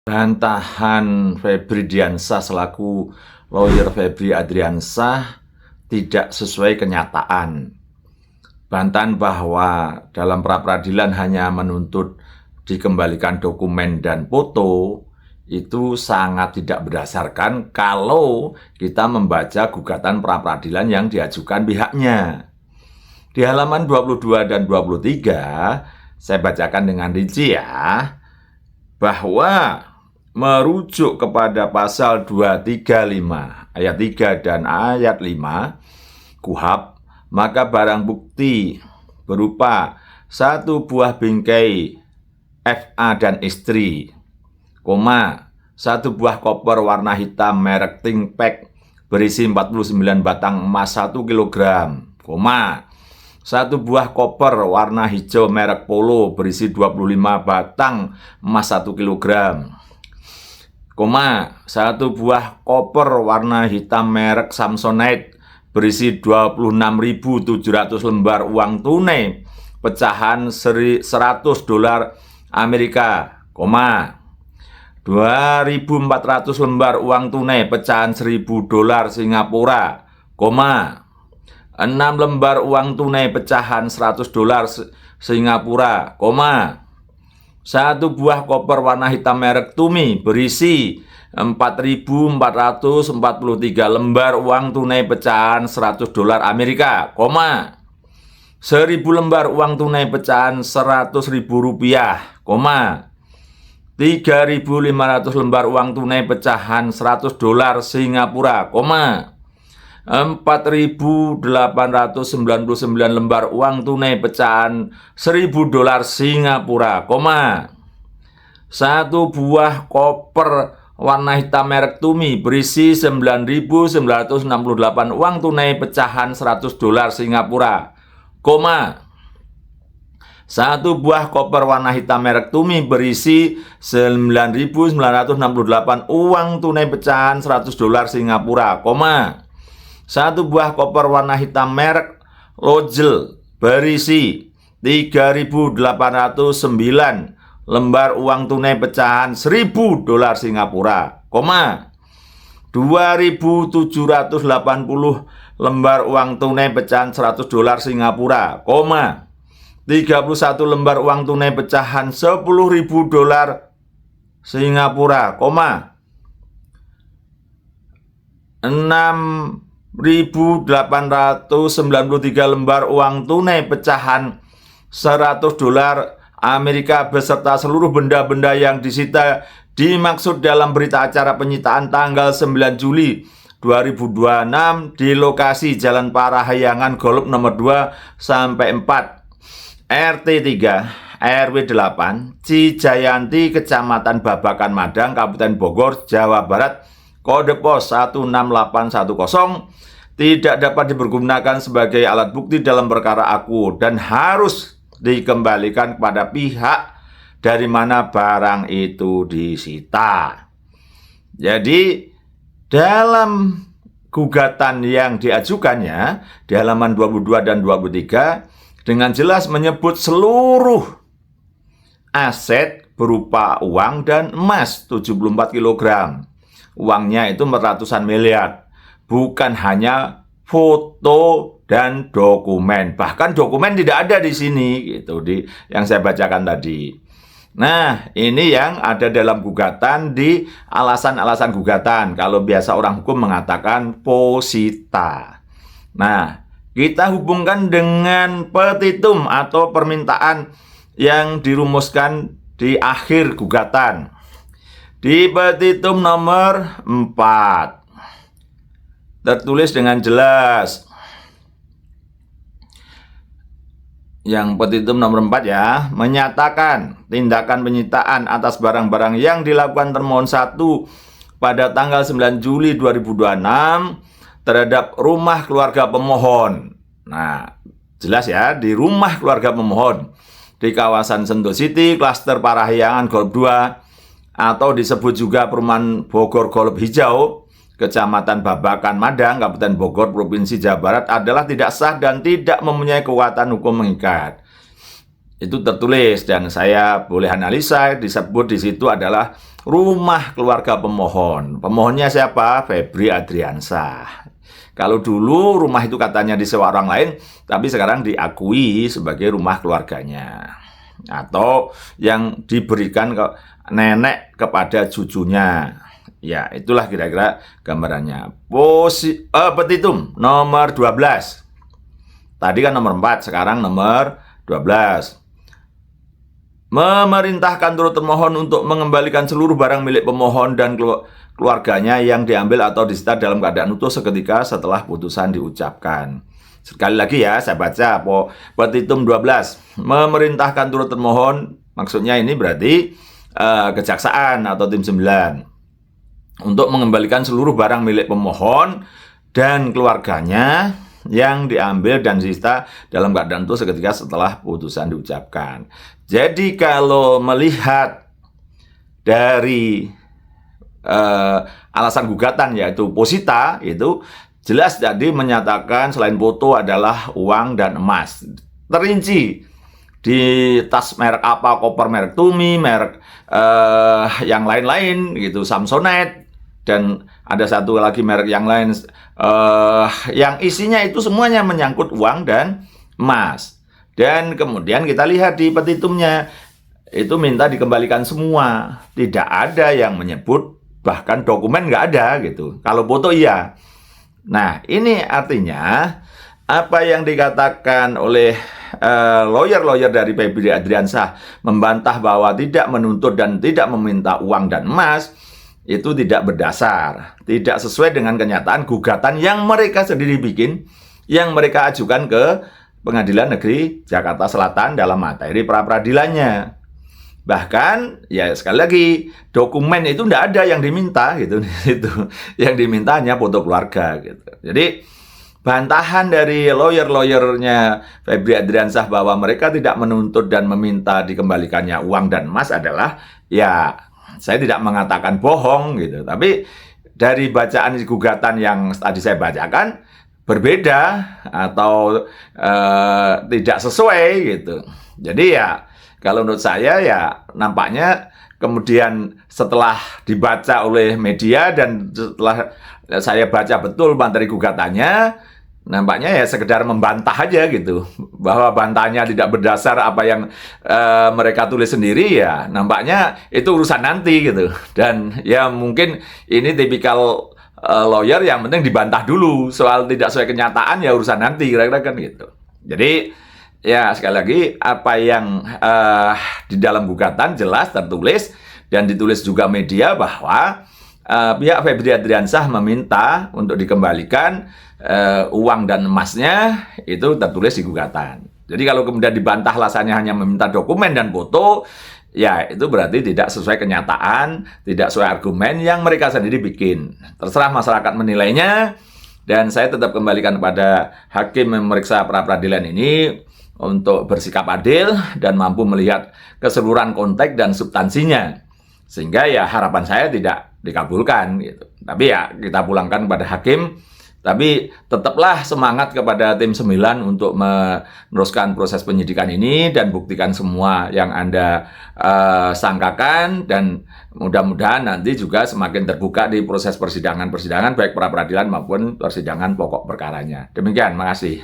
Bantahan Febri Diansah selaku lawyer Febri Adriansah tidak sesuai kenyataan. Bantahan bahwa dalam pra-peradilan hanya menuntut dikembalikan dokumen dan foto itu sangat tidak berdasarkan kalau kita membaca gugatan pra-peradilan yang diajukan pihaknya. Di halaman 22 dan 23 saya bacakan dengan rinci ya, bahwa merujuk kepada pasal 235 ayat 3 dan ayat 5 KUHP, maka barang bukti berupa satu buah bingkai FA dan istri, satu buah koper warna hitam merek Thinkpack berisi 49 batang emas 1 kg, satu buah koper warna hijau merek Polo berisi 25 batang emas 1 kg, satu buah koper warna hitam merek Samsonite berisi 26.700 lembar uang tunai pecahan $100 Amerika, 2.400 lembar uang tunai pecahan $1.000 Singapura, 6 lembar uang tunai pecahan $100 Singapura, satu buah koper warna hitam merek Tumi berisi 4.443 lembar uang tunai pecahan $100 Amerika, 1.000 lembar uang tunai pecahan Rp100.000, 3.500 lembar uang tunai pecahan $100 Singapura, 4.899 lembar uang tunai pecahan $1.000 Singapura, satu buah koper warna hitam merek Tumi berisi 9.968 uang tunai pecahan $100 Singapura, satu buah koper warna hitam merek Tumi berisi 9.968 uang tunai pecahan $100 Singapura, satu buah koper warna hitam merek Logel berisi 3.809 lembar uang tunai pecahan $1.000 Singapura, 2.780 lembar uang tunai pecahan $100 Singapura, 31 lembar uang tunai pecahan $10.000 Singapura, 6.893 lembar uang tunai pecahan $100 Amerika beserta seluruh benda-benda yang disita dimaksud dalam berita acara penyitaan tanggal 9 Juli 2026 di lokasi Jalan Parahyangan Golf nomor 2 sampai 4 RT 3 RW 8 Cijayanti Kecamatan Babakan Madang Kabupaten Bogor Jawa Barat, kode pos 16810, tidak dapat dipergunakan sebagai alat bukti dalam perkara aku dan harus dikembalikan kepada pihak dari mana barang itu disita. Jadi dalam gugatan yang diajukannya di halaman 22 dan 23 dengan jelas menyebut seluruh aset berupa uang dan emas 74 kg. Uangnya itu ratusan miliar, bukan hanya foto dan dokumen. Bahkan dokumen tidak ada di sini gitu yang saya bacakan tadi. Nah, ini yang ada dalam gugatan di alasan-alasan gugatan. Kalau biasa orang hukum mengatakan posita. Nah, kita hubungkan dengan petitum atau permintaan yang dirumuskan di akhir gugatan. Di petitum nomor 4 tertulis dengan jelas. Yang petitum nomor 4 ya, menyatakan tindakan penyitaan atas barang-barang yang dilakukan termohon 1 pada tanggal 9 Juli 2026 terhadap rumah keluarga pemohon. Nah, jelas ya, di rumah keluarga pemohon di kawasan Sentul City, klaster Parahyangan Golf 2 atau disebut juga Perumahan Bogor Golf Hijau, Kecamatan Babakan Madang, Kabupaten Bogor, Provinsi Jawa Barat adalah tidak sah dan tidak mempunyai kekuatan hukum mengikat. itu tertulis dan saya boleh analisa, disebut di situ adalah rumah keluarga pemohon. Pemohonnya siapa? Febri Adriansah. Kalau dulu rumah itu katanya disewa orang lain, tapi sekarang diakui sebagai rumah keluarganya. Atau yang diberikan ke nenek kepada cucunya. Ya, itulah kira-kira gambarannya. Petitum nomor 12. Tadi kan nomor 4, sekarang nomor 12. Memerintahkan turut termohon untuk mengembalikan seluruh barang milik pemohon dan keluarganya yang diambil atau disita dalam keadaan utuh seketika setelah putusan diucapkan. Sekali lagi ya, saya baca petitum 12. Memerintahkan turut termohon, maksudnya ini berarti kejaksaan atau tim 9 untuk mengembalikan seluruh barang milik pemohon dan keluarganya yang diambil dan disita dalam keadaan utuh seketika setelah putusan diucapkan. Jadi kalau melihat dari alasan gugatan yaitu posita, itu jelas tadi menyatakan selain foto adalah uang dan emas. Terinci di tas merek apa, koper merek Tumi, merek yang lain-lain gitu, Samsonite, dan ada satu lagi merek yang lain yang isinya itu semuanya menyangkut uang dan emas. Dan kemudian kita lihat di petitumnya, itu minta dikembalikan semua. Tidak ada yang menyebut, bahkan dokumen nggak ada gitu. Kalau foto iya. Nah, ini artinya apa yang dikatakan oleh lawyer-lawyer dari Febri Adriansah membantah bahwa tidak menuntut dan tidak meminta uang dan emas, itu tidak berdasar. Tidak sesuai dengan kenyataan gugatan yang mereka sendiri bikin, yang mereka ajukan ke Pengadilan Negeri Jakarta Selatan dalam materi pra-peradilannya. Bahkan, ya sekali lagi, dokumen itu tidak ada yang diminta gitu. Yang diminta hanya foto keluarga gitu. Jadi, bantahan dari lawyer-lawyernya Febri Adriansah bahwa mereka tidak menuntut dan meminta dikembalikannya uang dan emas adalah, ya saya tidak mengatakan bohong gitu. Tapi dari bacaan gugatan yang tadi saya bacakan, berbeda atau tidak sesuai gitu. Jadi ya kalau menurut saya ya nampaknya kemudian setelah dibaca oleh media dan setelah saya baca betul materi gugatannya, nampaknya ya sekedar membantah aja gitu, bahwa bantahannya tidak berdasar apa yang mereka tulis sendiri, ya nampaknya itu urusan nanti gitu. Dan ya mungkin ini tipikal lawyer yang penting dibantah dulu, soal tidak sesuai kenyataan ya urusan nanti, kira-kira kan gitu. Jadi ya sekali lagi apa yang di dalam gugatan jelas tertulis dan ditulis juga media bahwa pihak Febri Adriansah meminta untuk dikembalikan uang dan emasnya, itu tertulis di gugatan. Jadi kalau kemudian dibantah alasannya hanya meminta dokumen dan foto, ya itu berarti tidak sesuai kenyataan, tidak sesuai argumen yang mereka sendiri bikin. Terserah masyarakat menilainya, dan saya tetap kembalikan kepada hakim memeriksa pra-peradilan ini untuk bersikap adil dan mampu melihat keseluruhan konteks dan substansinya. Sehingga ya harapan saya tidak dikabulkan gitu. Tapi ya kita pulangkan kepada hakim. Tapi tetaplah semangat kepada tim 9 untuk meneruskan proses penyidikan ini dan buktikan semua yang Anda sangkakan, dan mudah-mudahan nanti juga semakin terbuka di proses persidangan baik pra-peradilan maupun persidangan pokok perkaranya. Demikian, makasih.